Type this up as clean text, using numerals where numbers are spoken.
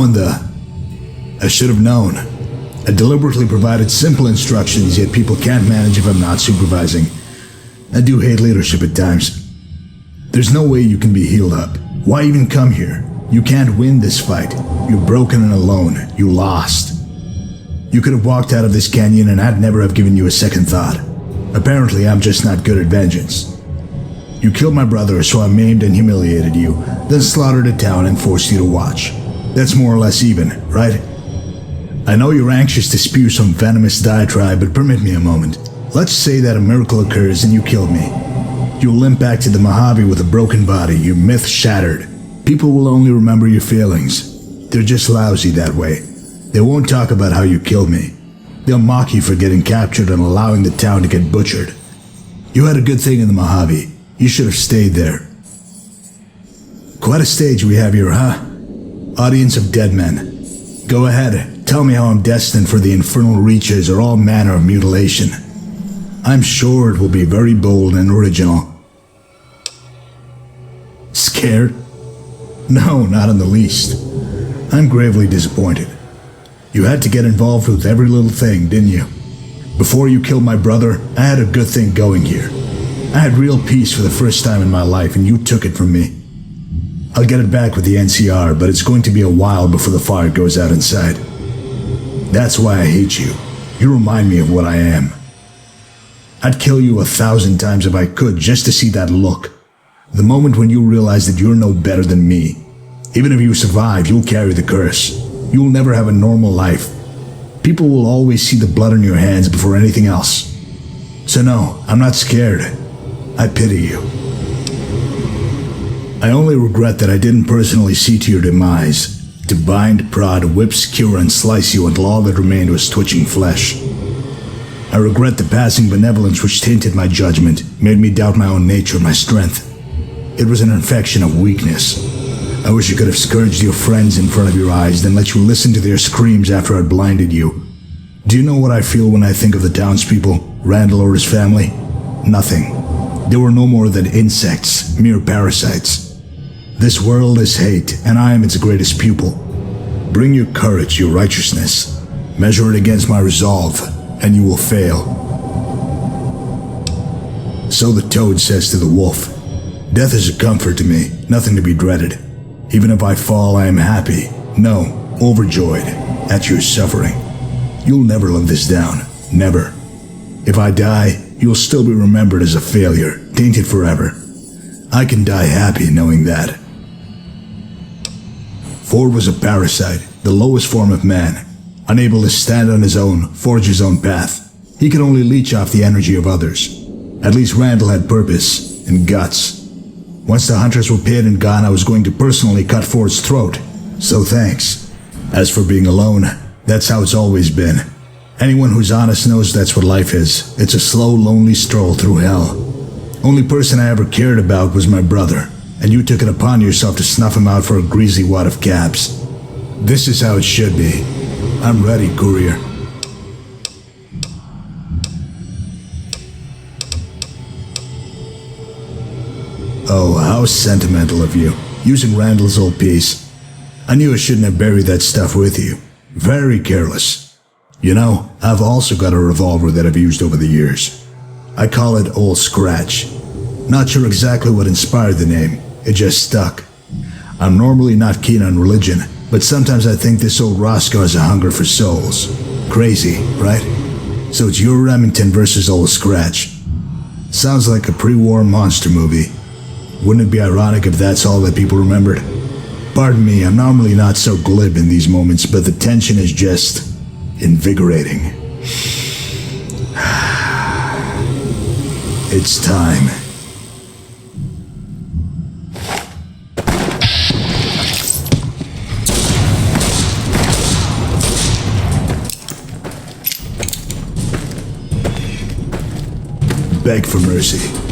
in the... I should have known. I deliberately provided simple instructions, yet people can't manage if I'm not supervising. I do hate leadership at times. There's no way you can be healed up. Why even come here? You can't win this fight. You're broken and alone. You lost. You could have walked out of this canyon and I'd never have given you a second thought. Apparently, I'm just not good at vengeance. You killed my brother, so I maimed and humiliated you, then slaughtered a town and forced you to watch. That's more or less even, right? I know you're anxious to spew some venomous diatribe, but permit me a moment. Let's say that a miracle occurs and you killed me. You'll limp back to the Mojave with a broken body, your myth shattered. People will only remember your feelings. They're just lousy that way. They won't talk about how you killed me. They'll mock you for getting captured and allowing the town to get butchered. You had a good thing in the Mojave. You should have stayed there. Quite a stage we have here, huh? Audience of dead men. Go ahead, tell me how I'm destined for the infernal reaches or all manner of mutilation. I'm sure it will be very bold and original. Scared? No, not in the least. I'm gravely disappointed. You had to get involved with every little thing, didn't you? Before you killed my brother, I had a good thing going here. I had real peace for the first time in my life, and you took it from me. I'll get it back with the NCR, but it's going to be a while before the fire goes out inside. That's why I hate you. You remind me of what I am. I'd kill you 1,000 times if I could, just to see that look. The moment when you realize that you're no better than me. Even if you survive, you'll carry the curse. You'll never have a normal life. People will always see the blood on your hands before anything else. So no, I'm not scared. I pity you. I only regret that I didn't personally see to your demise. To bind, prod, whip, skewer, and slice you until all that remained was twitching flesh. I regret the passing benevolence which tainted my judgment, made me doubt my own nature, my strength. It was an infection of weakness. I wish you could have scourged your friends in front of your eyes, then let you listen to their screams after I'd blinded you. Do you know what I feel when I think of the townspeople, Randall or his family? Nothing. They were no more than insects, mere parasites. This world is hate, and I am its greatest pupil. Bring your courage, your righteousness. Measure it against my resolve, and you will fail. So the toad says to the wolf, death is a comfort to me, nothing to be dreaded. Even if I fall, I am happy, no, overjoyed, at your suffering. You'll never live this down, never. If I die, you'll still be remembered as a failure, tainted forever. I can die happy knowing that. Ford was a parasite, the lowest form of man, unable to stand on his own, forge his own path. He could only leech off the energy of others. At least Randall had purpose and guts. Once the hunters were paid and gone, I was going to personally cut Ford's throat, so thanks. As for being alone, that's how it's always been. Anyone who's honest knows that's what life is. It's a slow, lonely stroll through hell. Only person I ever cared about was my brother, and you took it upon yourself to snuff him out for a greasy wad of caps. This is how it should be. I'm ready, courier. Oh, how sentimental of you, using Randall's old piece. I knew I shouldn't have buried that stuff with you. Very careless. You know, I've also got a revolver that I've used over the years. I call it Old Scratch. Not sure exactly what inspired the name, it just stuck. I'm normally not keen on religion, but sometimes I think this old Roscoe has a hunger for souls. Crazy, right? So it's your Remington versus Old Scratch. Sounds like a pre-war monster movie. Wouldn't it be ironic if that's all that people remembered? Pardon me, I'm normally not so glib in these moments, but the tension is just invigorating. It's time. Beg for mercy.